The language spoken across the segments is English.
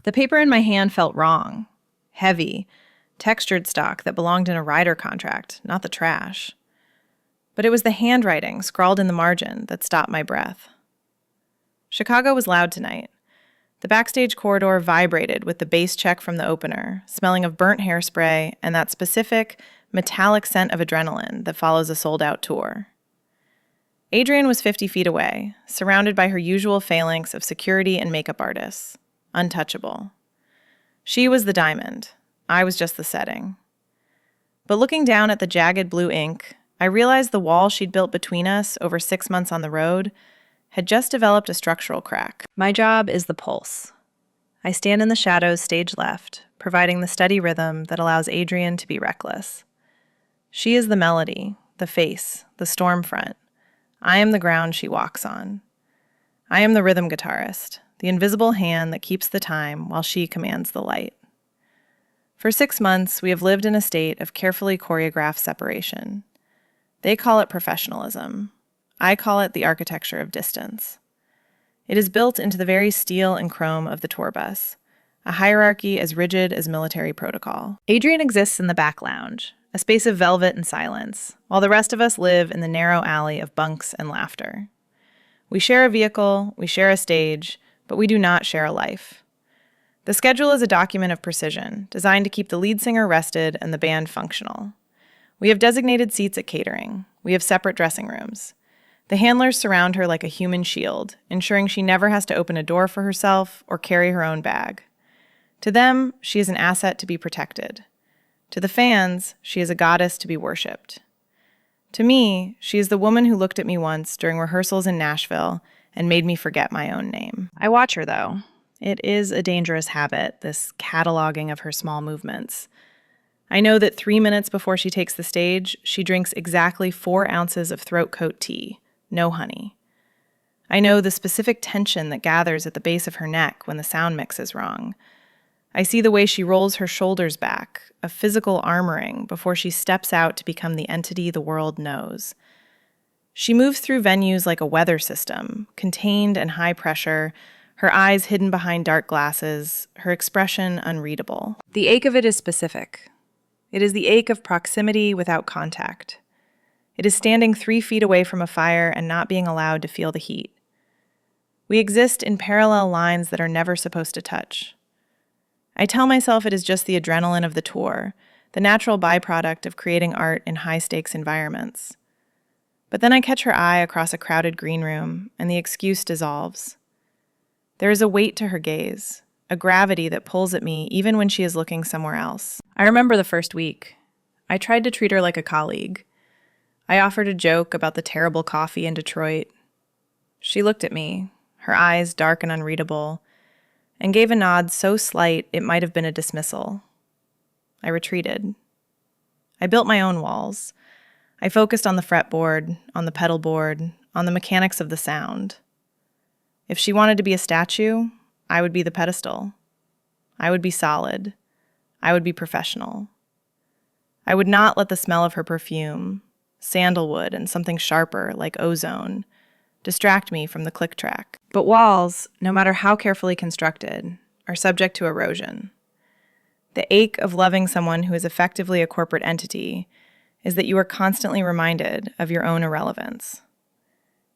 The paper in my hand felt wrong, heavy, textured stock that belonged in a rider contract, not the trash. But it was the handwriting scrawled in the margin that stopped my breath. Chicago was loud tonight. The backstage corridor vibrated with the bass check from the opener, smelling of burnt hairspray and that specific, metallic scent of adrenaline that follows a sold-out tour. Adrienne was 50 feet away, surrounded by her usual phalanx of security and makeup artists, untouchable. She was the diamond. I was just the setting. But looking down at the jagged blue ink, I realized the wall she'd built between us over 6 months on the road had just developed a structural crack. My job is the pulse. I stand in the shadows stage left, providing the steady rhythm that allows Adrienne to be reckless. She is the melody, the face, the storm front. I am the ground she walks on. I am the rhythm guitarist, the invisible hand that keeps the time while she commands the light. For 6 months, we have lived in a state of carefully choreographed separation. They call it professionalism. I call it the architecture of distance. It is built into the very steel and chrome of the tour bus, a hierarchy as rigid as military protocol. Adrienne exists in the back lounge, a space of velvet and silence, while the rest of us live in the narrow alley of bunks and laughter. We share a vehicle, we share a stage, but we do not share a life. The schedule is a document of precision, designed to keep the lead singer rested and the band functional. We have designated seats at catering. We have separate dressing rooms. The handlers surround her like a human shield, ensuring she never has to open a door for herself or carry her own bag. To them, she is an asset to be protected. To the fans, she is a goddess to be worshipped. To me, she is the woman who looked at me once during rehearsals in Nashville and made me forget my own name. I watch her, though. It is a dangerous habit, this cataloging of her small movements. I know that 3 minutes before she takes the stage, she drinks exactly 4 ounces of throat coat tea, no honey. I know the specific tension that gathers at the base of her neck when the sound mix is wrong. I see the way she rolls her shoulders back, a physical armoring before she steps out to become the entity the world knows. She moves through venues like a weather system, contained and high pressure, her eyes hidden behind dark glasses, her expression unreadable. The ache of it is specific. It is the ache of proximity without contact. It is standing 3 feet away from a fire and not being allowed to feel the heat. We exist in parallel lines that are never supposed to touch. I tell myself it is just the adrenaline of the tour, the natural byproduct of creating art in high-stakes environments. But then I catch her eye across a crowded green room, and the excuse dissolves. There is a weight to her gaze, a gravity that pulls at me even when she is looking somewhere else. I remember the first week. I tried to treat her like a colleague. I offered a joke about the terrible coffee in Detroit. She looked at me, her eyes dark and unreadable, and gave a nod so slight it might have been a dismissal. I retreated. I built my own walls. I focused on the fretboard, on the pedal board, on the mechanics of the sound. If she wanted to be a statue, I would be the pedestal. I would be solid. I would be professional. I would not let the smell of her perfume, sandalwood and something sharper like ozone, distract me from the click track. But walls, no matter how carefully constructed, are subject to erosion. The ache of loving someone who is effectively a corporate entity is that you are constantly reminded of your own irrelevance.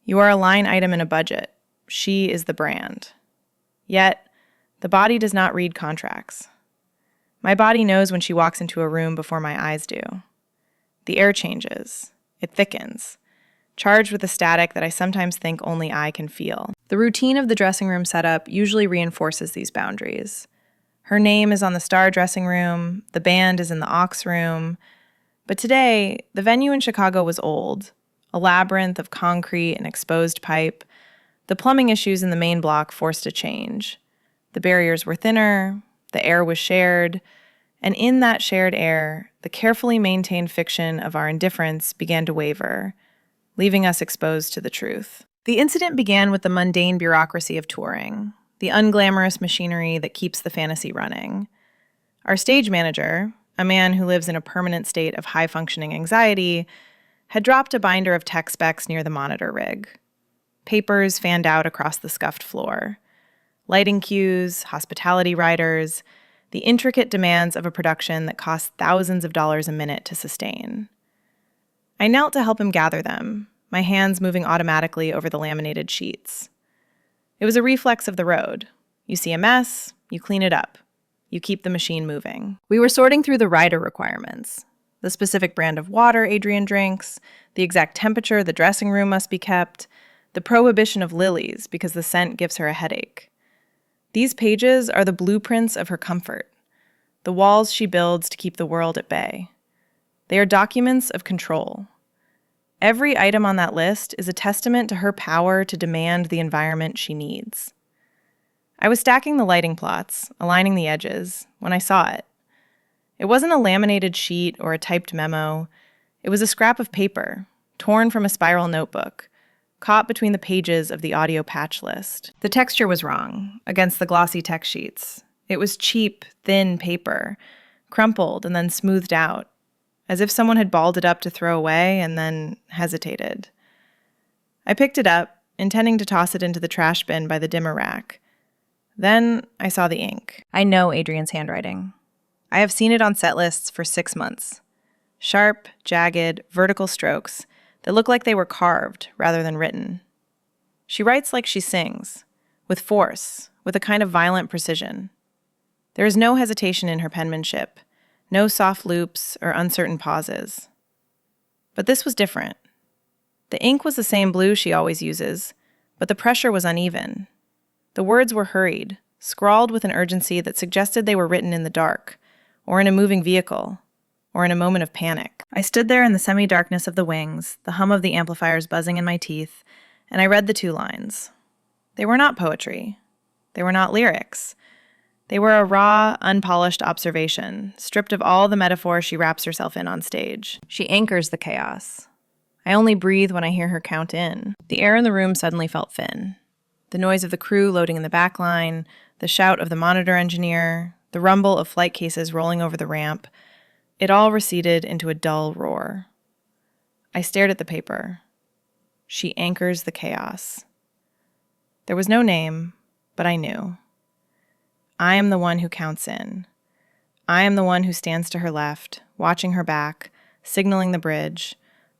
You are a line item in a budget. She is the brand. Yet, the body does not read contracts. My body knows when she walks into a room before my eyes do. The air changes. It thickens, charged with a static that I sometimes think only I can feel. The routine of the dressing room setup usually reinforces these boundaries. Her name is on the star dressing room, the band is in the aux room. But today, the venue in Chicago was old, a labyrinth of concrete and exposed pipe. The plumbing issues in the main block forced a change. The barriers were thinner, the air was shared, and in that shared air, the carefully maintained fiction of our indifference began to waver, leaving us exposed to the truth. The incident began with the mundane bureaucracy of touring, the unglamorous machinery that keeps the fantasy running. Our stage manager, a man who lives in a permanent state of high-functioning anxiety, had dropped a binder of tech specs near the monitor rig. Papers fanned out across the scuffed floor. Lighting cues, hospitality riders, the intricate demands of a production that costs thousands of dollars a minute to sustain. I knelt to help him gather them, my hands moving automatically over the laminated sheets. It was a reflex of the road. You see a mess, you clean it up. You keep the machine moving. We were sorting through the rider requirements. The specific brand of water Adrian drinks, the exact temperature the dressing room must be kept, the prohibition of lilies because the scent gives her a headache. These pages are the blueprints of her comfort, the walls she builds to keep the world at bay. They are documents of control. Every item on that list is a testament to her power to demand the environment she needs. I was stacking the lighting plots, aligning the edges, when I saw it. It wasn't a laminated sheet or a typed memo. It was a scrap of paper, torn from a spiral notebook, caught between the pages of the audio patch list. The texture was wrong, against the glossy text sheets. It was cheap, thin paper, crumpled and then smoothed out, as if someone had balled it up to throw away and then hesitated. I picked it up, intending to toss it into the trash bin by the dimmer rack. Then I saw the ink. I know Adrian's handwriting. I have seen it on set lists for 6 months. Sharp, jagged, vertical strokes that look like they were carved rather than written. She writes like she sings, with force, with a kind of violent precision. There is no hesitation in her penmanship, no soft loops or uncertain pauses. But this was different. The ink was the same blue she always uses, but the pressure was uneven. The words were hurried, scrawled with an urgency that suggested they were written in the dark, or in a moving vehicle, or in a moment of panic. I stood there in the semi-darkness of the wings, the hum of the amplifiers buzzing in my teeth, and I read the 2 lines. They were not poetry. They were not lyrics. They were a raw, unpolished observation, stripped of all the metaphor she wraps herself in on stage. She anchors the chaos. I only breathe when I hear her count in. The air in the room suddenly felt thin. The noise of the crew loading in the back line, the shout of the monitor engineer, the rumble of flight cases rolling over the ramp, it all receded into a dull roar. I stared at the paper. She anchors the chaos. There was no name, but I knew. I am the one who counts in. I am the one who stands to her left, watching her back, signaling the bridge,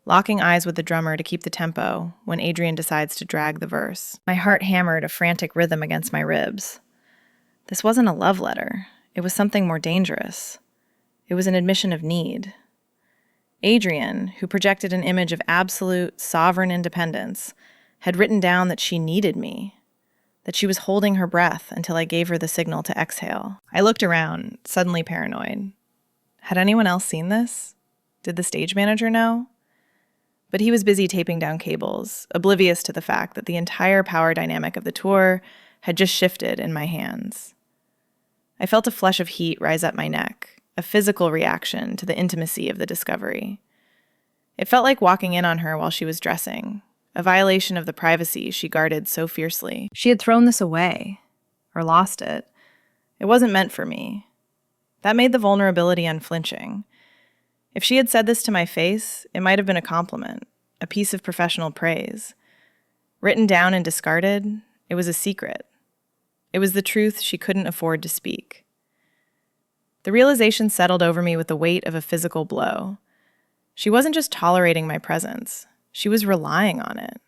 locking eyes with the drummer to keep the tempo when Adrian decides to drag the verse. My heart hammered a frantic rhythm against my ribs. This wasn't a love letter. It was something more dangerous. It was an admission of need. Adrian, who projected an image of absolute, sovereign independence, had written down that she needed me, that she was holding her breath until I gave her the signal to exhale. I looked around, suddenly paranoid. Had anyone else seen this? Did the stage manager know? But he was busy taping down cables, oblivious to the fact that the entire power dynamic of the tour had just shifted in my hands. I felt a flush of heat rise up my neck, a physical reaction to the intimacy of the discovery. It felt like walking in on her while she was dressing, a violation of the privacy she guarded so fiercely. She had thrown this away, or lost it. It wasn't meant for me. That made the vulnerability unflinching. If she had said this to my face, it might have been a compliment, a piece of professional praise. Written down and discarded, it was a secret. It was the truth she couldn't afford to speak. The realization settled over me with the weight of a physical blow. She wasn't just tolerating my presence. She was relying on it.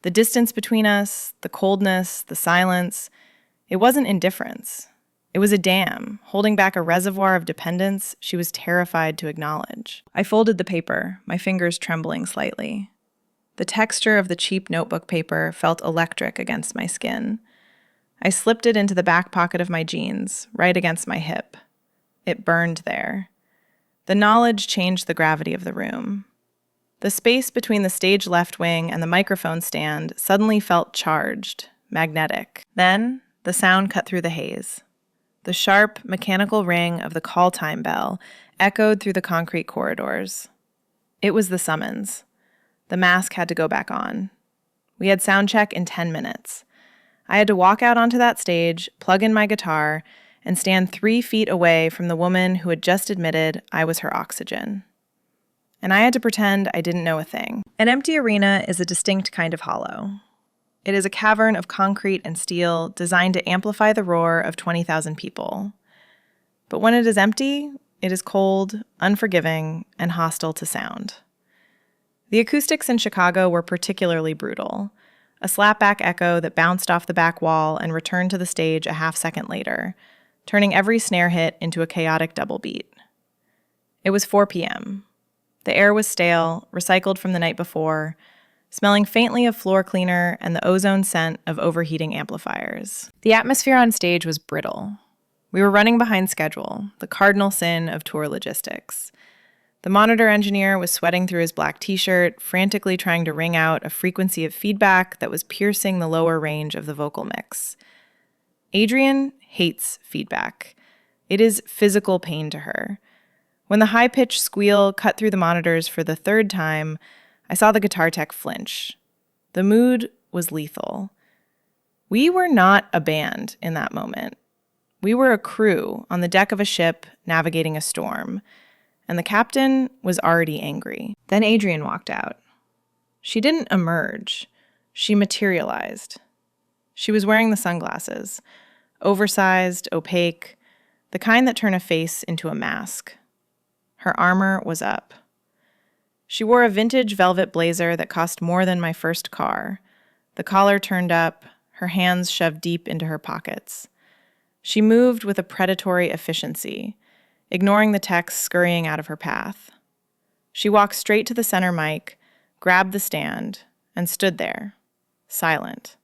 The distance between us, the coldness, the silence, it wasn't indifference. It was a dam, holding back a reservoir of dependence she was terrified to acknowledge. I folded the paper, my fingers trembling slightly. The texture of the cheap notebook paper felt electric against my skin. I slipped it into the back pocket of my jeans, right against my hip. It burned there. The knowledge changed the gravity of the room. The space between the stage left wing and the microphone stand suddenly felt charged, magnetic. Then, the sound cut through the haze. The sharp, mechanical ring of the call time bell echoed through the concrete corridors. It was the summons. The mask had to go back on. We had soundcheck in 10 minutes. I had to walk out onto that stage, plug in my guitar, and stand 3 feet away from the woman who had just admitted I was her oxygen. And I had to pretend I didn't know a thing. An empty arena is a distinct kind of hollow. It is a cavern of concrete and steel designed to amplify the roar of 20,000 people. But when it is empty, it is cold, unforgiving, and hostile to sound. The acoustics in Chicago were particularly brutal. A slapback echo that bounced off the back wall and returned to the stage a half-second later, turning every snare hit into a chaotic double beat. It was 4 p.m. The air was stale, recycled from the night before, smelling faintly of floor cleaner and the ozone scent of overheating amplifiers. The atmosphere on stage was brittle. We were running behind schedule, the cardinal sin of tour logistics. The monitor engineer was sweating through his black t-shirt, frantically trying to wring out a frequency of feedback that was piercing the lower range of the vocal mix. Adrienne hates feedback. It is physical pain to her. When the high-pitched squeal cut through the monitors for the third time, I saw the guitar tech flinch. The mood was lethal. We were not a band in that moment. We were a crew on the deck of a ship navigating a storm, and the captain was already angry. Then Adrienne walked out. She didn't emerge. She materialized. She was wearing the sunglasses, oversized, opaque, the kind that turn a face into a mask. Her armor was up. She wore a vintage velvet blazer that cost more than my first car, the collar turned up, her hands shoved deep into her pockets. She moved with a predatory efficiency, ignoring the techs scurrying out of her path. She walked straight to the center mic, grabbed the stand, and stood there, silent.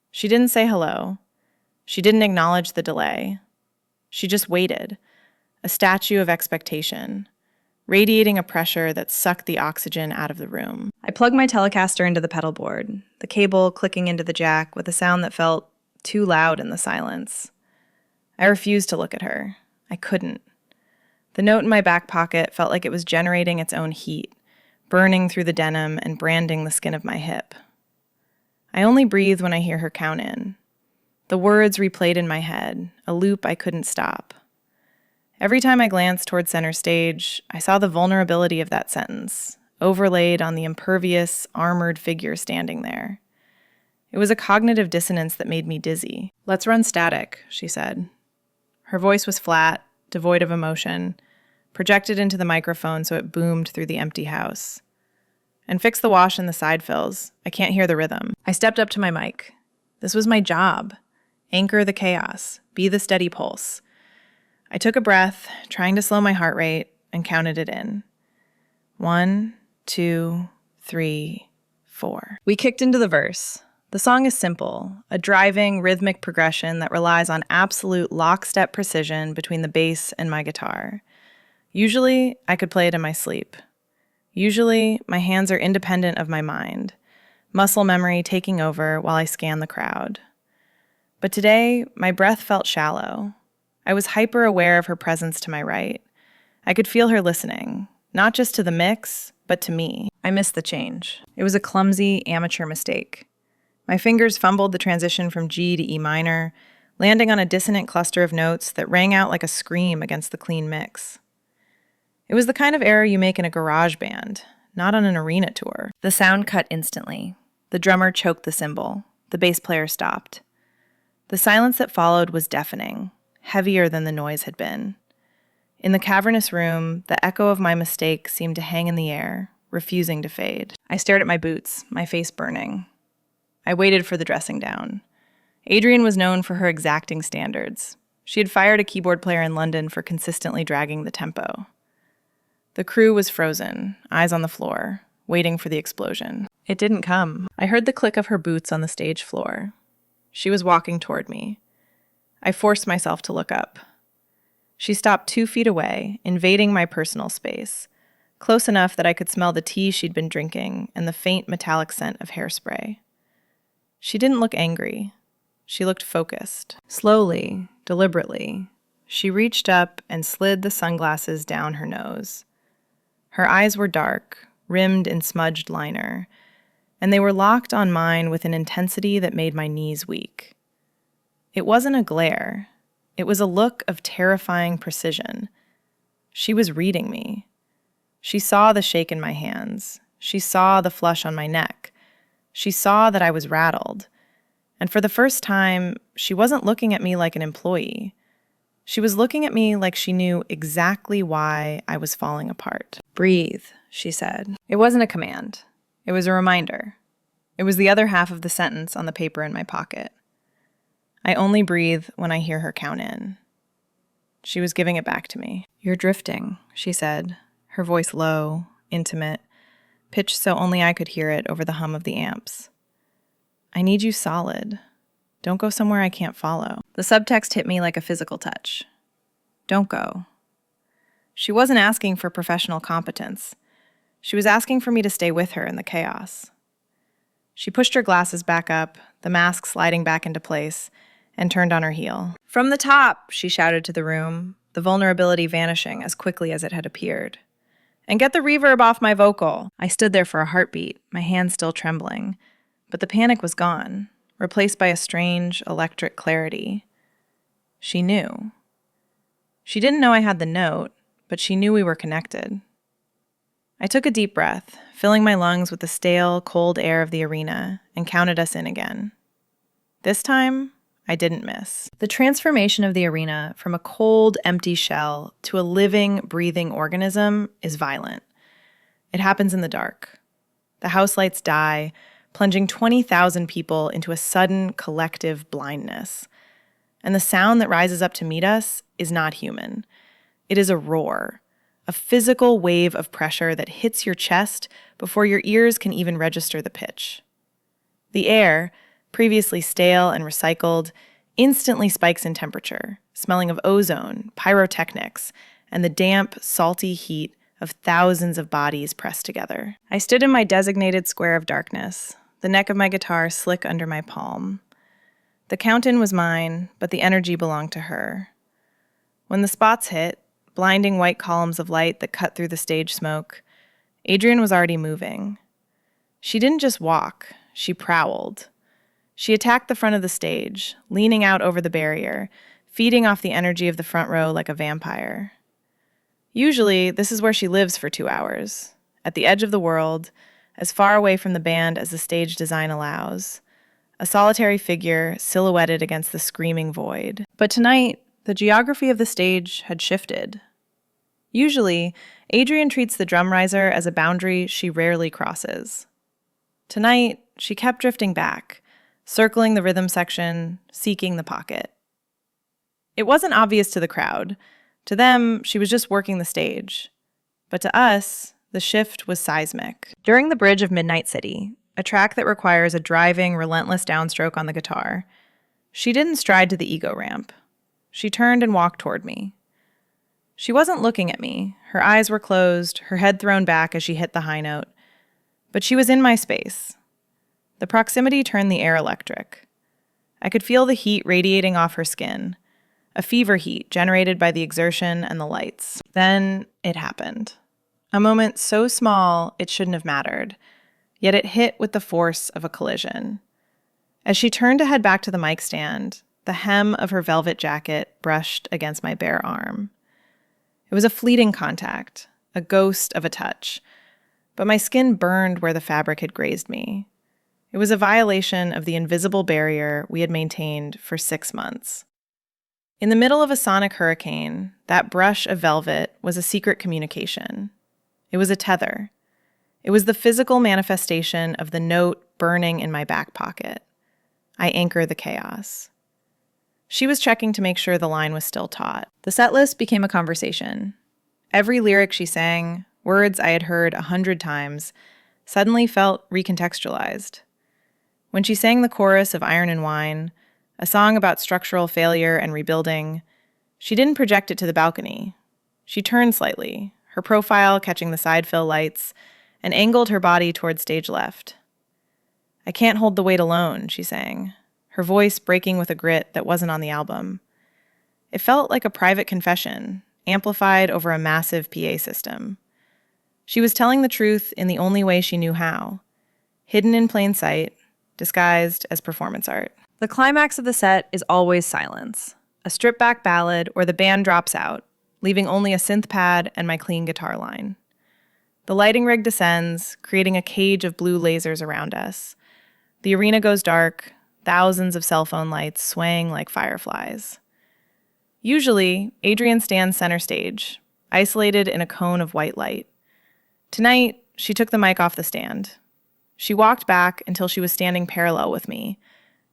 She didn't say hello. She didn't acknowledge the delay. She just waited, a statue of expectation, radiating a pressure that sucked the oxygen out of the room. I plugged my Telecaster into the pedal board, the cable clicking into the jack with a sound that felt too loud in the silence. I refused to look at her. I couldn't. The note in my back pocket felt like it was generating its own heat, burning through the denim and branding the skin of my hip. I only breathe when I hear her count in. The words replayed in my head, a loop I couldn't stop. Every time I glanced toward center stage, I saw the vulnerability of that sentence, overlaid on the impervious, armored figure standing there. It was a cognitive dissonance that made me dizzy. "Let's run static," she said. Her voice was flat, devoid of emotion, projected into the microphone so it boomed through the empty house. "And fix the wash and the side fills. I can't hear the rhythm." I stepped up to my mic. This was my job. Anchor the chaos. Be the steady pulse. I took a breath, trying to slow my heart rate, and counted it in. 1, 2, 3, 4. We kicked into the verse. The song is simple, a driving, rhythmic progression that relies on absolute lockstep precision between the bass and my guitar. Usually, I could play it in my sleep. Usually, my hands are independent of my mind, muscle memory taking over while I scan the crowd. But today, my breath felt shallow. I was hyper-aware of her presence to my right. I could feel her listening, not just to the mix, but to me. I missed the change. It was a clumsy, amateur mistake. My fingers fumbled the transition from G to E minor, landing on a dissonant cluster of notes that rang out like a scream against the clean mix. It was the kind of error you make in a garage band, not on an arena tour. The sound cut instantly. The drummer choked the cymbal. The bass player stopped. The silence that followed was deafening, heavier than the noise had been. In the cavernous room, the echo of my mistake seemed to hang in the air, refusing to fade. I stared at my boots, my face burning. I waited for the dressing down. Adrienne was known for her exacting standards. She had fired a keyboard player in London for consistently dragging the tempo. The crew was frozen, eyes on the floor, waiting for the explosion. It didn't come. I heard the click of her boots on the stage floor. She was walking toward me. I forced myself to look up. She stopped 2 feet away, invading my personal space, close enough that I could smell the tea she'd been drinking and the faint metallic scent of hairspray. She didn't look angry. She looked focused. Slowly, deliberately, she reached up and slid the sunglasses down her nose. Her eyes were dark, rimmed in smudged liner, and they were locked on mine with an intensity that made my knees weak. It wasn't a glare. It was a look of terrifying precision. She was reading me. She saw the shake in my hands. She saw the flush on my neck. She saw that I was rattled. And for the first time, she wasn't looking at me like an employee. She was looking at me like she knew exactly why I was falling apart. "Breathe," she said. It wasn't a command. It was a reminder. It was the other half of the sentence on the paper in my pocket. I only breathe when I hear her count in. She was giving it back to me. "You're drifting," she said, her voice low, intimate, pitched so only I could hear it over the hum of the amps. "I need you solid. Don't go somewhere I can't follow." The subtext hit me like a physical touch. Don't go. She wasn't asking for professional competence. She was asking for me to stay with her in the chaos. She pushed her glasses back up, the mask sliding back into place, and turned on her heel. "From the top," she shouted to the room, the vulnerability vanishing as quickly as it had appeared. "And get the reverb off my vocal." I stood there for a heartbeat, my hands still trembling, but the panic was gone, replaced by a strange, electric clarity. She knew. She didn't know I had the note, but she knew we were connected. I took a deep breath, filling my lungs with the stale, cold air of the arena, and counted us in again. This time, I didn't miss. The transformation of the arena from a cold, empty shell to a living, breathing organism is violent. It happens in the dark. The house lights die, plunging 20,000 people into a sudden, collective blindness. And the sound that rises up to meet us is not human. It is a roar, a physical wave of pressure that hits your chest before your ears can even register the pitch. The air, previously stale and recycled, instantly spikes in temperature, smelling of ozone, pyrotechnics, and the damp, salty heat of thousands of bodies pressed together. I stood in my designated square of darkness, the neck of my guitar slick under my palm. The count-in was mine, but the energy belonged to her. When the spots hit, blinding white columns of light that cut through the stage smoke, Adrienne was already moving. She didn't just walk, she prowled. She attacked the front of the stage, leaning out over the barrier, feeding off the energy of the front row like a vampire. Usually, this is where she lives for 2 hours, at the edge of the world, as far away from the band as the stage design allows, a solitary figure silhouetted against the screaming void. But tonight, the geography of the stage had shifted. Usually, Adrienne treats the drum riser as a boundary she rarely crosses. Tonight, she kept drifting back, circling the rhythm section, seeking the pocket. It wasn't obvious to the crowd. To them, she was just working the stage. But to us, the shift was seismic. During the bridge of Midnight City, a track that requires a driving, relentless downstroke on the guitar, she didn't stride to the ego ramp. She turned and walked toward me. She wasn't looking at me. Her eyes were closed, her head thrown back as she hit the high note. But she was in my space. The proximity turned the air electric. I could feel the heat radiating off her skin, a fever heat generated by the exertion and the lights. Then it happened. A moment so small it shouldn't have mattered, yet it hit with the force of a collision. As she turned to head back to the mic stand, the hem of her velvet jacket brushed against my bare arm. It was a fleeting contact, a ghost of a touch, but my skin burned where the fabric had grazed me. It was a violation of the invisible barrier we had maintained for 6 months. In the middle of a sonic hurricane, that brush of velvet was a secret communication. It was a tether. It was the physical manifestation of the note burning in my back pocket. I anchor the chaos. She was checking to make sure the line was still taut. The set list became a conversation. Every lyric she sang, words I had heard 100 times, suddenly felt recontextualized. When she sang the chorus of Iron and Wine, a song about structural failure and rebuilding, she didn't project it to the balcony. She turned slightly, her profile catching the side fill lights, and angled her body toward stage left. "I can't hold the weight alone," she sang, her voice breaking with a grit that wasn't on the album. It felt like a private confession, amplified over a massive PA system. She was telling the truth in the only way she knew how, hidden in plain sight, disguised as performance art. The climax of the set is always silence, a stripped-back ballad where the band drops out, leaving only a synth pad and my clean guitar line. The lighting rig descends, creating a cage of blue lasers around us. The arena goes dark, thousands of cell phone lights swaying like fireflies. Usually, Adrienne stands center stage, isolated in a cone of white light. Tonight, she took the mic off the stand. She walked back until she was standing parallel with me,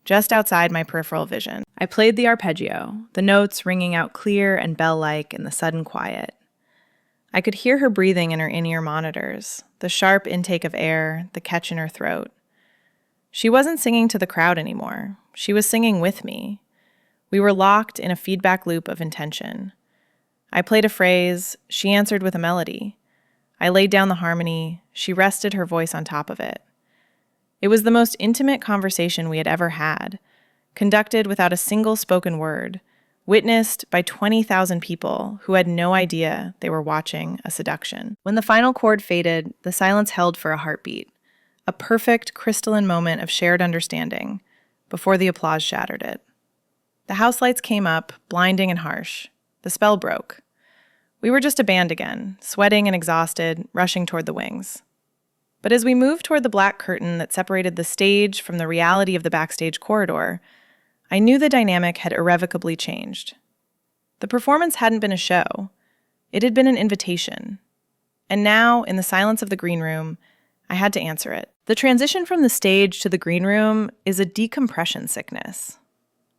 just outside my peripheral vision. I played the arpeggio, the notes ringing out clear and bell-like in the sudden quiet. I could hear her breathing in her in-ear monitors, the sharp intake of air, the catch in her throat. She wasn't singing to the crowd anymore. She was singing with me. We were locked in a feedback loop of intention. I played a phrase, she answered with a melody. I laid down the harmony, she rested her voice on top of it. It was the most intimate conversation we had ever had, conducted without a single spoken word, witnessed by 20,000 people who had no idea they were watching a seduction. When the final chord faded, the silence held for a heartbeat, a perfect crystalline moment of shared understanding, before the applause shattered it. The house lights came up, blinding and harsh. The spell broke. We were just a band again, sweating and exhausted, rushing toward the wings. But as we moved toward the black curtain that separated the stage from the reality of the backstage corridor, I knew the dynamic had irrevocably changed. The performance hadn't been a show. It had been an invitation. And now, in the silence of the green room, I had to answer it. The transition from the stage to the green room is a decompression sickness.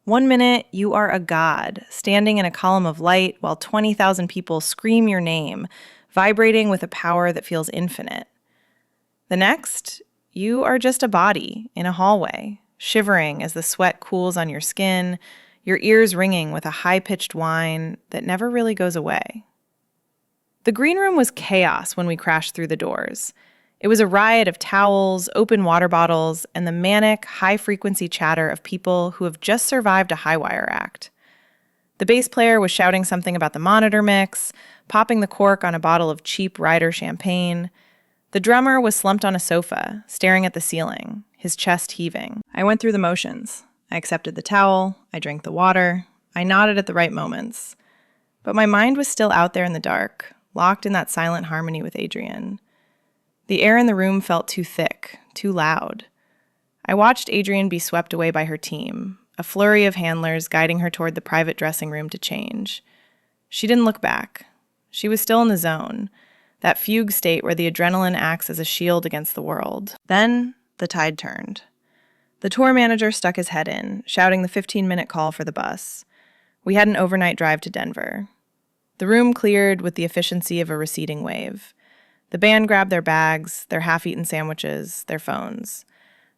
1 minute, you are a god, standing in a column of light while 20,000 people scream your name, vibrating with a power that feels infinite. The next, you are just a body in a hallway, shivering as the sweat cools on your skin, your ears ringing with a high-pitched whine that never really goes away. The green room was chaos when we crashed through the doors. It was a riot of towels, open water bottles, and the manic, high-frequency chatter of people who have just survived a highwire act. The bass player was shouting something about the monitor mix, popping the cork on a bottle of cheap Ryder champagne. The drummer was slumped on a sofa, staring at the ceiling, his chest heaving. I went through the motions. I accepted the towel, I drank the water, I nodded at the right moments. But my mind was still out there in the dark, locked in that silent harmony with Adrienne. The air in the room felt too thick, too loud. I watched Adrienne be swept away by her team, a flurry of handlers guiding her toward the private dressing room to change. She didn't look back. She was still in the zone, that fugue state where the adrenaline acts as a shield against the world. Then, the tide turned. The tour manager stuck his head in, shouting the 15-minute call for the bus. We had an overnight drive to Denver. The room cleared with the efficiency of a receding wave. The band grabbed their bags, their half-eaten sandwiches, their phones.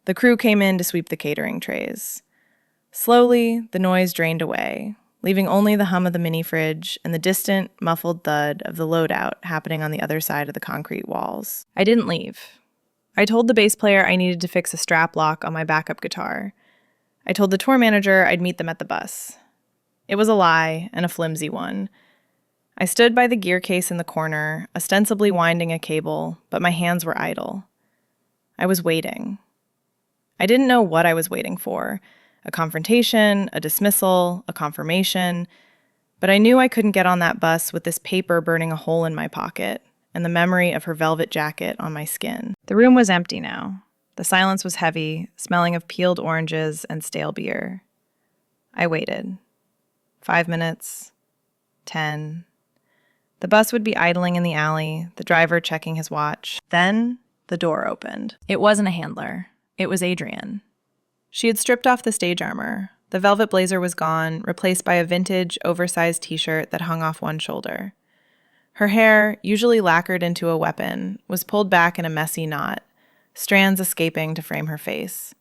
The crew came in to sweep the catering trays. Slowly, the noise drained away, leaving only the hum of the mini-fridge and the distant, muffled thud of the loadout happening on the other side of the concrete walls. I didn't leave. I told the bass player I needed to fix a strap lock on my backup guitar. I told the tour manager I'd meet them at the bus. It was a lie, and a flimsy one. I stood by the gear case in the corner, ostensibly winding a cable, but my hands were idle. I was waiting. I didn't know what I was waiting for. A confrontation, a dismissal, a confirmation. But I knew I couldn't get on that bus with this paper burning a hole in my pocket and the memory of her velvet jacket on my skin. The room was empty now. The silence was heavy, smelling of peeled oranges and stale beer. I waited. 5 minutes. 10. The bus would be idling in the alley, the driver checking his watch. Then the door opened. It wasn't a handler. It was Adrienne. She had stripped off the stage armor. The velvet blazer was gone, replaced by a vintage, oversized t-shirt that hung off one shoulder. Her hair, usually lacquered into a weapon, was pulled back in a messy knot, strands escaping to frame her face.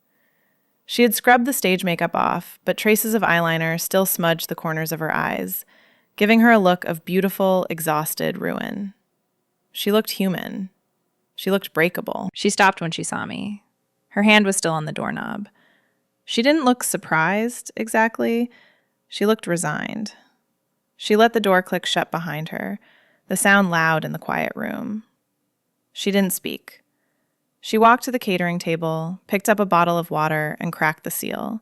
She had scrubbed the stage makeup off, but traces of eyeliner still smudged the corners of her eyes, giving her a look of beautiful, exhausted ruin. She looked human. She looked breakable. She stopped when she saw me. Her hand was still on the doorknob. She didn't look surprised, exactly. She looked resigned. She let the door click shut behind her, the sound loud in the quiet room. She didn't speak. She walked to the catering table, picked up a bottle of water, and cracked the seal.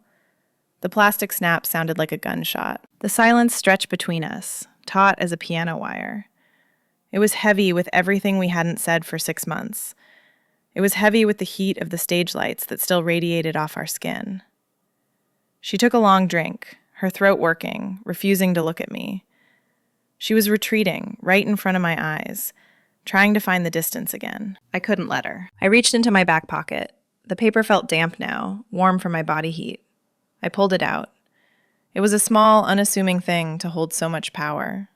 The plastic snap sounded like a gunshot. The silence stretched between us, taut as a piano wire. It was heavy with everything we hadn't said for 6 months. It was heavy with the heat of the stage lights that still radiated off our skin. She took a long drink, her throat working, refusing to look at me. She was retreating, right in front of my eyes, trying to find the distance again. I couldn't let her. I reached into my back pocket. The paper felt damp now, warm from my body heat. I pulled it out. It was a small, unassuming thing to hold so much power.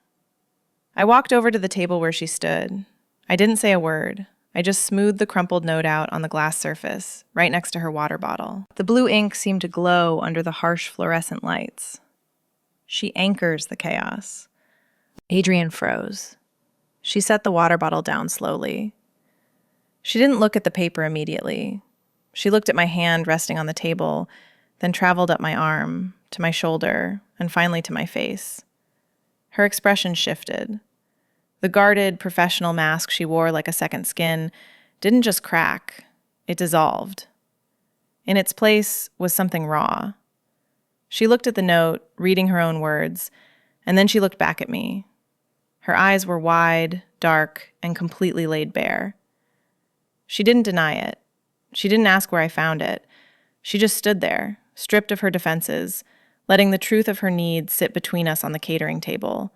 I walked over to the table where she stood. I didn't say a word. I just smoothed the crumpled note out on the glass surface, right next to her water bottle. The blue ink seemed to glow under the harsh fluorescent lights. She anchors the chaos. Adrienne froze. She set the water bottle down slowly. She didn't look at the paper immediately. She looked at my hand resting on the table, then traveled up my arm, to my shoulder, and finally to my face. Her expression shifted. The guarded, professional mask she wore like a second skin didn't just crack, it dissolved. In its place was something raw. She looked at the note, reading her own words, and then she looked back at me. Her eyes were wide, dark, and completely laid bare. She didn't deny it. She didn't ask where I found it. She just stood there, stripped of her defenses, letting the truth of her needs sit between us on the catering table,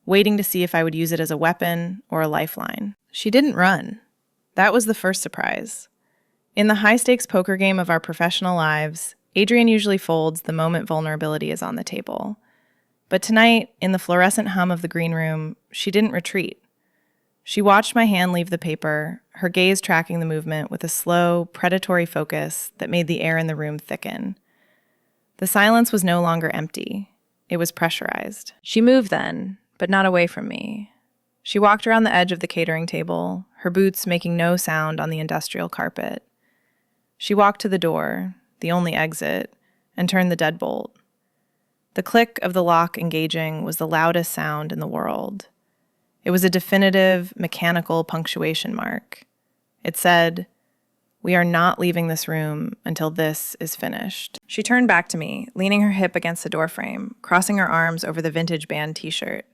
waiting to see if I would use it as a weapon or a lifeline. She didn't run. That was the first surprise. In the high-stakes poker game of our professional lives, Adrienne usually folds the moment vulnerability is on the table. But tonight, in the fluorescent hum of the green room, she didn't retreat. She watched my hand leave the paper, her gaze tracking the movement with a slow, predatory focus that made the air in the room thicken. The silence was no longer empty. It was pressurized. She moved then, but not away from me. She walked around the edge of the catering table, her boots making no sound on the industrial carpet. She walked to the door, the only exit, and turned the deadbolt. The click of the lock engaging was the loudest sound in the world. It was a definitive, mechanical punctuation mark. It said, "We are not leaving this room until this is finished." She turned back to me, leaning her hip against the doorframe, crossing her arms over the vintage band t-shirt.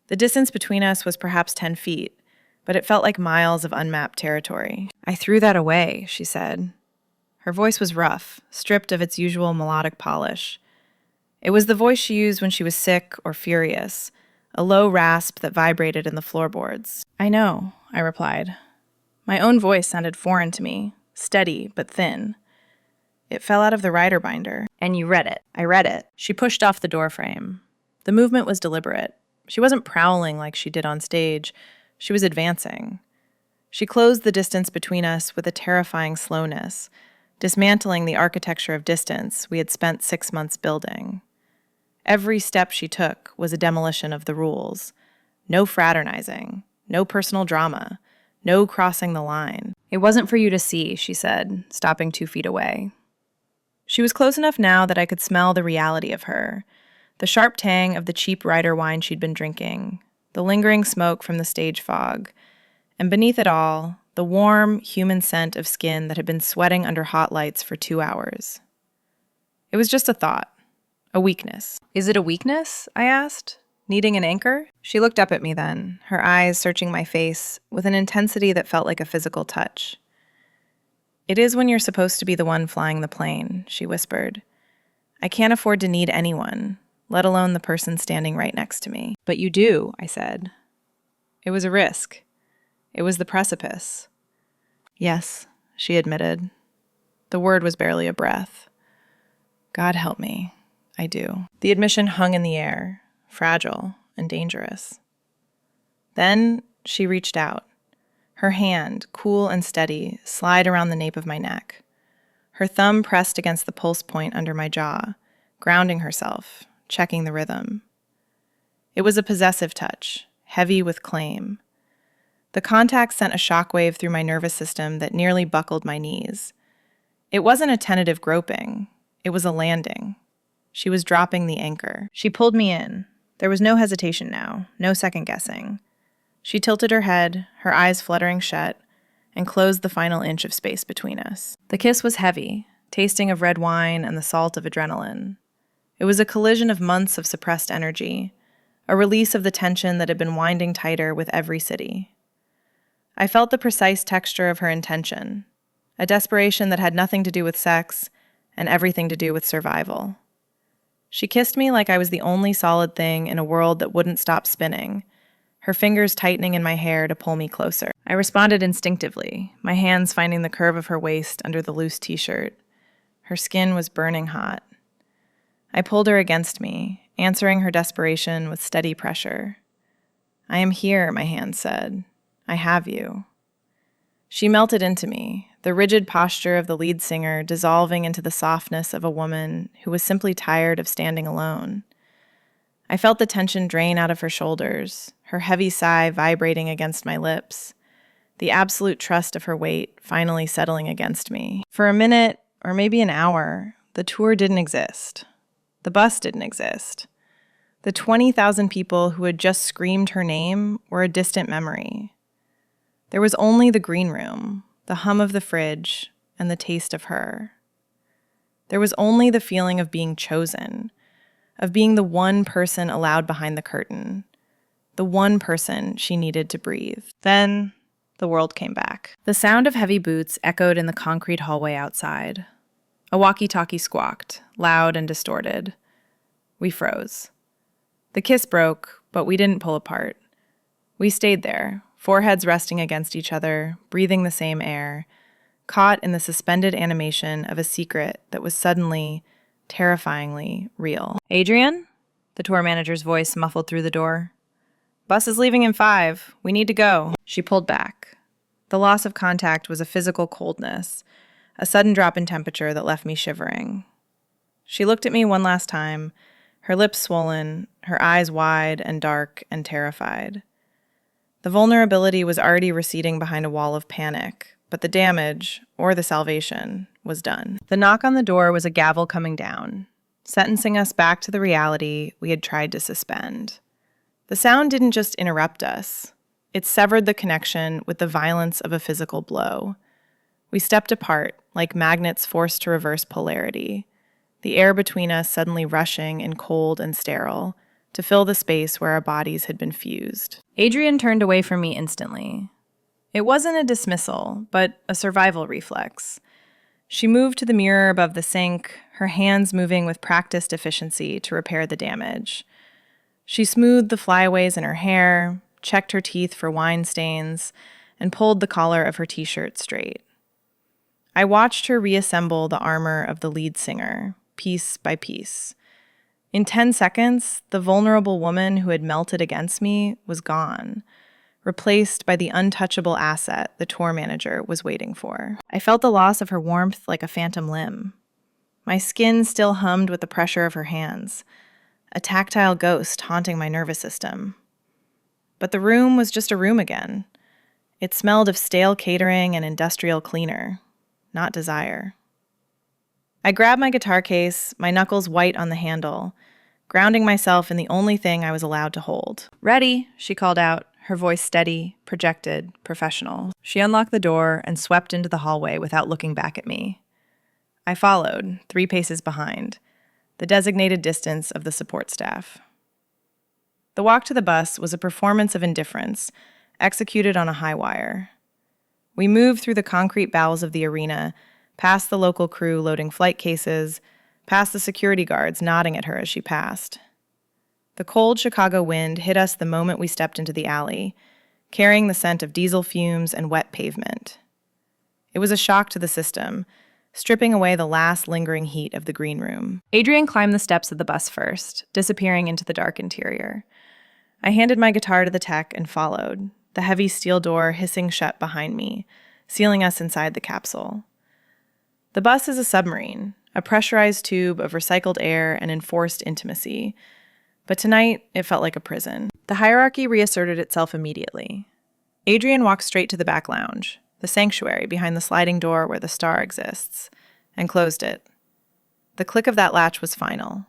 The distance between us was perhaps 10 feet, but it felt like miles of unmapped territory. "I threw that away," she said. Her voice was rough, stripped of its usual melodic polish. It was the voice she used when she was sick or furious, a low rasp that vibrated in the floorboards. "I know," I replied. My own voice sounded foreign to me, steady but thin. "It fell out of the rider binder." "And you read it." "I read it." She pushed off the doorframe. The movement was deliberate. She wasn't prowling like she did on stage. She was advancing. She closed the distance between us with a terrifying slowness, dismantling the architecture of distance we had spent 6 months building. Every step she took was a demolition of the rules. No fraternizing, no personal drama, no crossing the line. "It wasn't for you to see," she said, stopping 2 feet away. She was close enough now that I could smell the reality of her, the sharp tang of the cheap Rider wine she'd been drinking, the lingering smoke from the stage fog, and beneath it all, the warm, human scent of skin that had been sweating under hot lights for 2 hours. It was just a thought, a weakness. "Is it a weakness?" I asked, needing an anchor. She looked up at me then, her eyes searching my face with an intensity that felt like a physical touch. "It is when you're supposed to be the one flying the plane," she whispered. "I can't afford to need anyone, let alone the person standing right next to me." "But you do," I said. It was a risk. It was the precipice. "Yes," she admitted. The word was barely a breath. "God help me. I do." The admission hung in the air, fragile and dangerous. Then she reached out. Her hand, cool and steady, slid around the nape of my neck. Her thumb pressed against the pulse point under my jaw, grounding herself, checking the rhythm. It was a possessive touch, heavy with claim. The contact sent a shockwave through my nervous system that nearly buckled my knees. It wasn't a tentative groping. It was a landing. She was dropping the anchor. She pulled me in. There was no hesitation now, no second guessing. She tilted her head, her eyes fluttering shut, and closed the final inch of space between us. The kiss was heavy, tasting of red wine and the salt of adrenaline. It was a collision of months of suppressed energy, a release of the tension that had been winding tighter with every city. I felt the precise texture of her intention, a desperation that had nothing to do with sex and everything to do with survival. She kissed me like I was the only solid thing in a world that wouldn't stop spinning, her fingers tightening in my hair to pull me closer. I responded instinctively, my hands finding the curve of her waist under the loose t-shirt. Her skin was burning hot. I pulled her against me, answering her desperation with steady pressure. "I am here," my hand said. "I have you." She melted into me, the rigid posture of the lead singer dissolving into the softness of a woman who was simply tired of standing alone. I felt the tension drain out of her shoulders, her heavy sigh vibrating against my lips, the absolute trust of her weight finally settling against me. For a minute, or maybe an hour, the tour didn't exist. The bus didn't exist. The 20,000 people who had just screamed her name were a distant memory. There was only the green room, the hum of the fridge, and the taste of her. There was only the feeling of being chosen, of being the one person allowed behind the curtain, the one person she needed to breathe. Then the world came back. The sound of heavy boots echoed in the concrete hallway outside. A walkie-talkie squawked, loud and distorted. We froze. The kiss broke, but we didn't pull apart. We stayed there, foreheads resting against each other, breathing the same air, caught in the suspended animation of a secret that was suddenly, terrifyingly real. "Adrian?" The tour manager's voice muffled through the door. "Bus is leaving in 5. We need to go." She pulled back. The loss of contact was a physical coldness, a sudden drop in temperature that left me shivering. She looked at me one last time, her lips swollen, her eyes wide and dark and terrified. The vulnerability was already receding behind a wall of panic, but the damage, or the salvation, was done. The knock on the door was a gavel coming down, sentencing us back to the reality we had tried to suspend. The sound didn't just interrupt us. It severed the connection with the violence of a physical blow. We stepped apart, like magnets forced to reverse polarity, the air between us suddenly rushing and cold and sterile, to fill the space where our bodies had been fused. Adrian turned away from me instantly. It wasn't a dismissal, but a survival reflex. She moved to the mirror above the sink, her hands moving with practiced efficiency to repair the damage. She smoothed the flyaways in her hair, checked her teeth for wine stains, and pulled the collar of her t-shirt straight. I watched her reassemble the armor of the lead singer, piece by piece. In 10 seconds, the vulnerable woman who had melted against me was gone, replaced by the untouchable asset the tour manager was waiting for. I felt the loss of her warmth like a phantom limb. My skin still hummed with the pressure of her hands, a tactile ghost haunting my nervous system. But the room was just a room again. It smelled of stale catering and industrial cleaner, not desire. I grabbed my guitar case, my knuckles white on the handle, grounding myself in the only thing I was allowed to hold. "Ready," she called out, her voice steady, projected, professional. She unlocked the door and swept into the hallway without looking back at me. I followed, 3 paces behind, the designated distance of the support staff. The walk to the bus was a performance of indifference, executed on a highwire. We moved through the concrete bowels of the arena, past the local crew loading flight cases, past the security guards nodding at her as she passed. The cold Chicago wind hit us the moment we stepped into the alley, carrying the scent of diesel fumes and wet pavement. It was a shock to the system, stripping away the last lingering heat of the green room. Adrian climbed the steps of the bus first, disappearing into the dark interior. I handed my guitar to the tech and followed, the heavy steel door hissing shut behind me, sealing us inside the capsule. The bus is a submarine, a pressurized tube of recycled air and enforced intimacy. But tonight, it felt like a prison. The hierarchy reasserted itself immediately. Adrian walked straight to the back lounge, the sanctuary behind the sliding door where the star exists, and closed it. The click of that latch was final.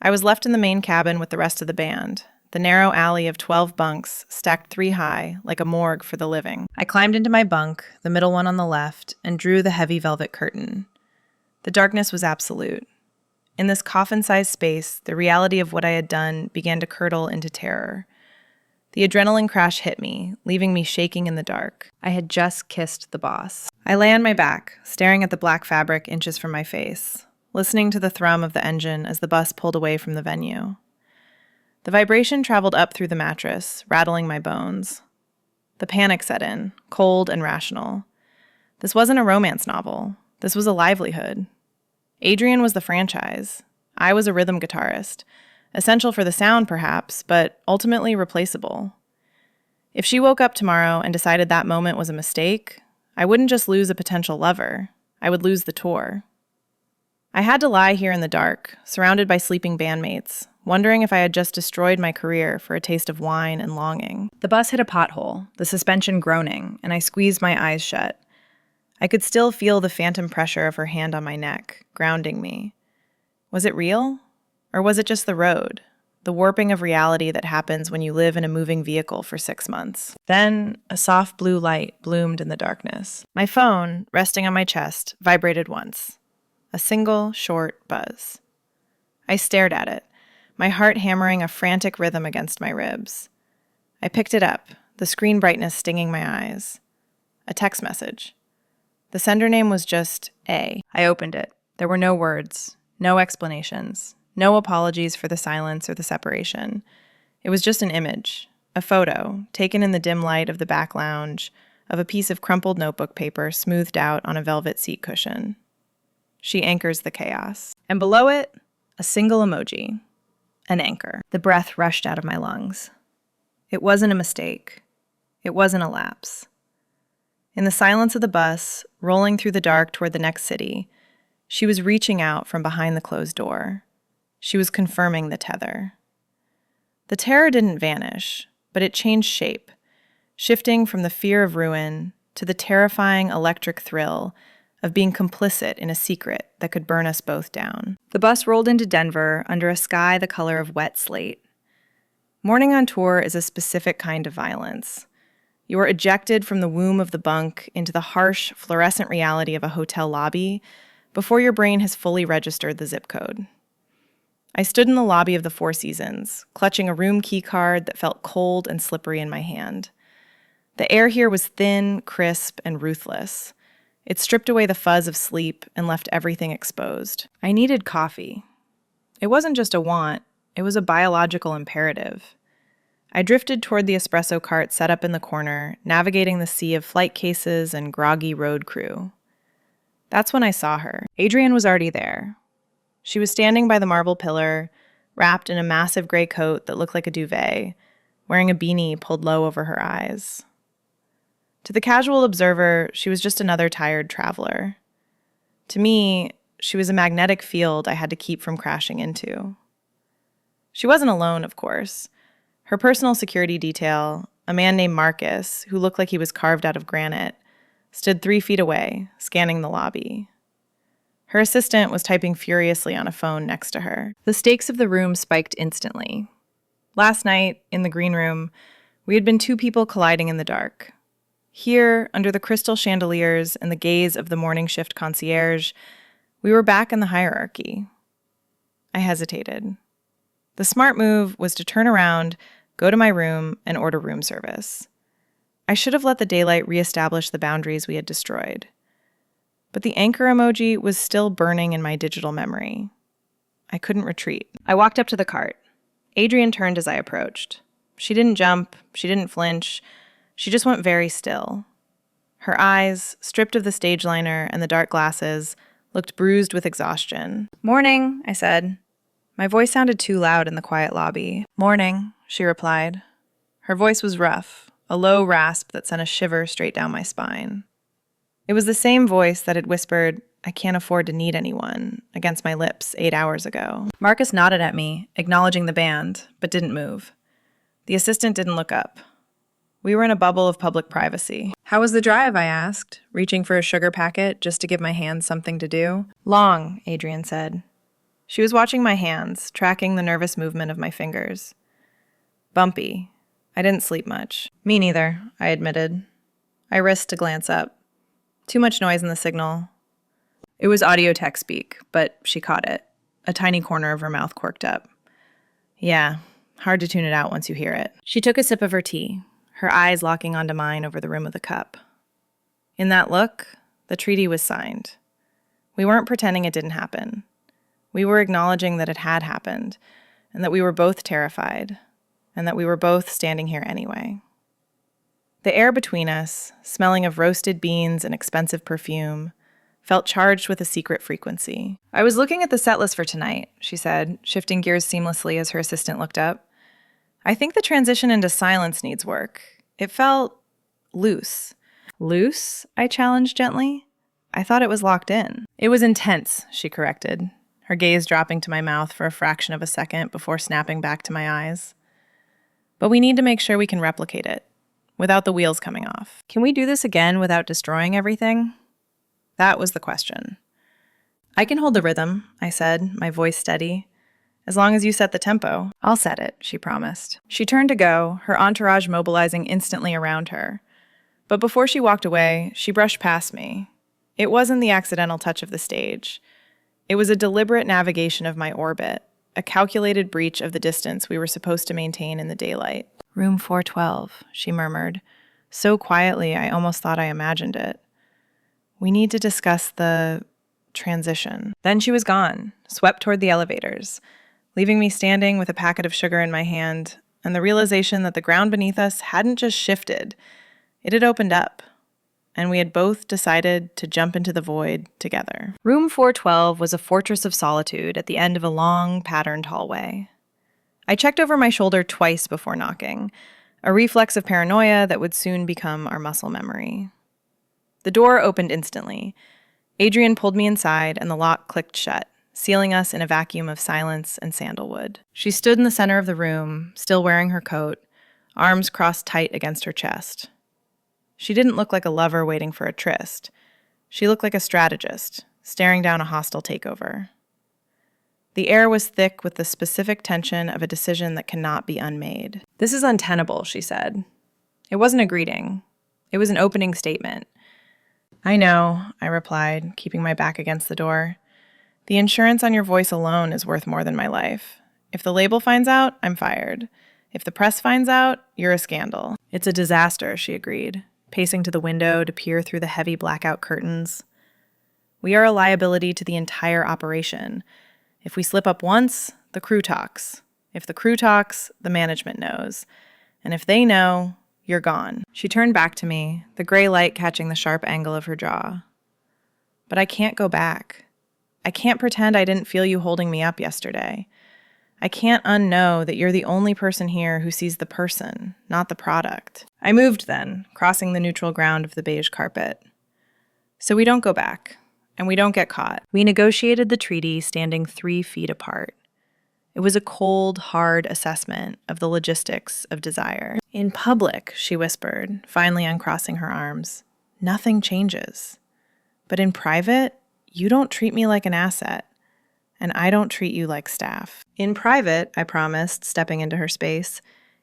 I was left in the main cabin with the rest of the band, the narrow alley of 12 bunks stacked 3 high, like a morgue for the living. I climbed into my bunk, the middle one on the left, and drew the heavy velvet curtain. The darkness was absolute. In this coffin-sized space, the reality of what I had done began to curdle into terror. The adrenaline crash hit me, leaving me shaking in the dark. I had just kissed the boss. I lay on my back, staring at the black fabric inches from my face, listening to the thrum of the engine as the bus pulled away from the venue. The vibration traveled up through the mattress, rattling my bones. The panic set in, cold and rational. This wasn't a romance novel. This was a livelihood. Adrian was the franchise. I was a rhythm guitarist. Essential for the sound, perhaps, but ultimately replaceable. If she woke up tomorrow and decided that moment was a mistake, I wouldn't just lose a potential lover. I would lose the tour. I had to lie here in the dark, surrounded by sleeping bandmates, wondering if I had just destroyed my career for a taste of wine and longing. The bus hit a pothole, the suspension groaning, and I squeezed my eyes shut. I could still feel the phantom pressure of her hand on my neck, grounding me. Was it real? Or was it just the road, the warping of reality that happens when you live in a moving vehicle for 6 months? Then, a soft blue light bloomed in the darkness. My phone, resting on my chest, vibrated once. A single, short buzz. I stared at it, my heart hammering a frantic rhythm against my ribs. I picked it up, the screen brightness stinging my eyes. A text message. The sender name was just A. I opened it. There were no words, no explanations. No apologies for the silence or the separation. It was just an image, a photo, taken in the dim light of the back lounge, of a piece of crumpled notebook paper smoothed out on a velvet seat cushion. She anchors the chaos. And below it, a single emoji, an anchor. The breath rushed out of my lungs. It wasn't a mistake. It wasn't a lapse. In the silence of the bus, rolling through the dark toward the next city, she was reaching out from behind the closed door. She was confirming the tether. The terror didn't vanish, but it changed shape, shifting from the fear of ruin to the terrifying electric thrill of being complicit in a secret that could burn us both down. The bus rolled into Denver under a sky the color of wet slate. Morning on tour is a specific kind of violence. You are ejected from the womb of the bunk into the harsh, fluorescent reality of a hotel lobby before your brain has fully registered the zip code. I stood in the lobby of the Four Seasons, clutching a room key card that felt cold and slippery in my hand. The air here was thin, crisp, and ruthless. It stripped away the fuzz of sleep and left everything exposed. I needed coffee. It wasn't just a want, it was a biological imperative. I drifted toward the espresso cart set up in the corner, navigating the sea of flight cases and groggy road crew. That's when I saw her. Adrian was already there. She was standing by the marble pillar, wrapped in a massive gray coat that looked like a duvet, wearing a beanie pulled low over her eyes. To the casual observer, she was just another tired traveler. To me, she was a magnetic field I had to keep from crashing into. She wasn't alone, of course. Her personal security detail, a man named Marcus, who looked like he was carved out of granite, stood 3 feet away, scanning the lobby. Her assistant was typing furiously on a phone next to her. The stakes of the room spiked instantly. Last night, in the green room, we had been 2 people colliding in the dark. Here, under the crystal chandeliers and the gaze of the morning shift concierge, we were back in the hierarchy. I hesitated. The smart move was to turn around, go to my room, and order room service. I should have let the daylight reestablish the boundaries we had destroyed. But the anchor emoji was still burning in my digital memory. I couldn't retreat. I walked up to the cart. Adrian turned as I approached. She didn't jump, she didn't flinch, she just went very still. Her eyes, stripped of the stage liner and the dark glasses, looked bruised with exhaustion. "Morning," I said. My voice sounded too loud in the quiet lobby. "Morning," she replied. Her voice was rough, a low rasp that sent a shiver straight down my spine. It was the same voice that had whispered, "I can't afford to need anyone," against my lips 8 hours ago. Marcus nodded at me, acknowledging the band, but didn't move. The assistant didn't look up. We were in a bubble of public privacy. "How was the drive?" I asked, reaching for a sugar packet just to give my hands something to do. "Long," Adrian said. She was watching my hands, tracking the nervous movement of my fingers. "Bumpy. I didn't sleep much." "Me neither," I admitted. I risked a glance up. Too much noise in the signal. It was audio tech speak, but she caught it. A tiny corner of her mouth quirked up. "Yeah, Hard to tune it out once you hear it. She took a sip of her tea, her eyes locking onto mine over the rim of the cup. In that look, the treaty was signed. We weren't pretending it didn't happen. We were acknowledging that it had happened, and that we were both terrified, and that we were both standing here anyway. The air between us, smelling of roasted beans and expensive perfume, felt charged with a secret frequency. "I was looking at the set list for tonight," she said, shifting gears seamlessly as her assistant looked up. "I think the transition into silence needs work. It felt loose." "Loose?" I challenged gently. "I thought it was locked in." "It was intense," she corrected, her gaze dropping to my mouth for a fraction of a second before snapping back to my eyes. "But we need to make sure we can replicate it, without the wheels coming off. Can we do this again without destroying everything?" That was the question. "I can hold the rhythm," I said, my voice steady. "As long as you set the tempo." "I'll set it," she promised. She turned to go, her entourage mobilizing instantly around her. But before she walked away, she brushed past me. It wasn't the accidental touch of the stage. It was a deliberate navigation of my orbit, a calculated breach of the distance we were supposed to maintain in the daylight. "Room 412, she murmured, so quietly I almost thought I imagined it. "We need to discuss the transition." Then she was gone, swept toward the elevators, leaving me standing with a packet of sugar in my hand and the realization that the ground beneath us hadn't just shifted, it had opened up, and we had both decided to jump into the void together. Room 412 was a fortress of solitude at the end of a long, patterned hallway. I checked over my shoulder twice before knocking, a reflex of paranoia that would soon become our muscle memory. The door opened instantly. Adrian pulled me inside, and the lock clicked shut, sealing us in a vacuum of silence and sandalwood. She stood in the center of the room, still wearing her coat, arms crossed tight against her chest. She didn't look like a lover waiting for a tryst. She looked like a strategist, staring down a hostile takeover. The air was thick with the specific tension of a decision that cannot be unmade. "This is untenable," she said. It wasn't a greeting. It was an opening statement. "I know," I replied, keeping my back against the door. "The insurance on your voice alone is worth more than my life. If the label finds out, I'm fired. If the press finds out, you're a scandal." "It's a disaster," she agreed, pacing to the window to peer through the heavy blackout curtains. "We are a liability to the entire operation. If we slip up once, the crew talks. If the crew talks, the management knows. And if they know, you're gone." She turned back to me, the gray light catching the sharp angle of her jaw. "But I can't go back. I can't pretend I didn't feel you holding me up yesterday. I can't unknow that you're the only person here who sees the person, not the product." I moved then, crossing the neutral ground of the beige carpet. "So we don't go back, and we don't get caught. We negotiated the treaty standing 3 feet apart. It was a cold, hard assessment of the logistics of desire. In public," she whispered, finally uncrossing her arms, "nothing changes. But in private, you don't treat me like an asset, and I don't treat you like staff." "In private," I promised, stepping into her space,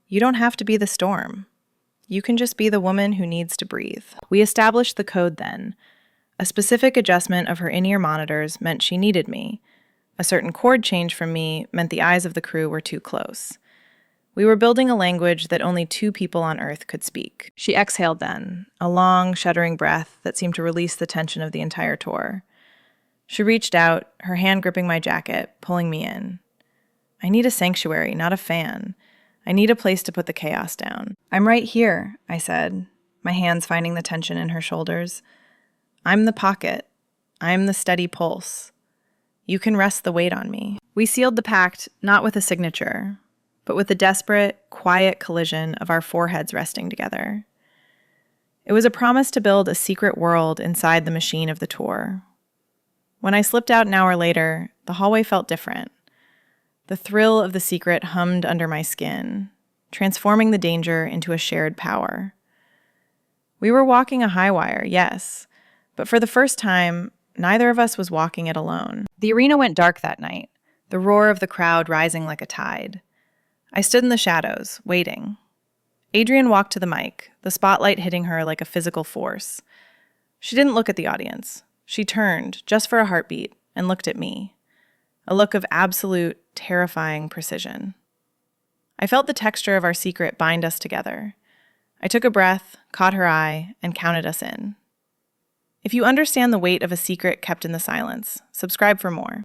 "you don't have to be the storm. You can just be the woman who needs to breathe." We established the code then. A specific adjustment of her in-ear monitors meant she needed me. A certain chord change from me meant the eyes of the crew were too close. We were building a language that only 2 people on Earth could speak. She exhaled then, a long, shuddering breath that seemed to release the tension of the entire tour. She reached out, her hand gripping my jacket, pulling me in. "I need a sanctuary, not a fan. I need a place to put the chaos down." "I'm right here," I said, my hands finding the tension in her shoulders. "I'm the pocket. I'm the steady pulse. You can rest the weight on me." We sealed the pact not with a signature, but with the desperate, quiet collision of our foreheads resting together. It was a promise to build a secret world inside the machine of the tour. When I slipped out an hour later, the hallway felt different. The thrill of the secret hummed under my skin, transforming the danger into a shared power. We were walking a highwire, yes, but for the first time, neither of us was walking it alone. The arena went dark that night, the roar of the crowd rising like a tide. I stood in the shadows, waiting. Adrian walked to the mic, the spotlight hitting her like a physical force. She didn't look at the audience. She turned, just for a heartbeat, and looked at me. A look of absolute, terrifying precision. I felt the texture of our secret bind us together. I took a breath, caught her eye, and counted us in. If you understand the weight of a secret kept in the silence, subscribe for more.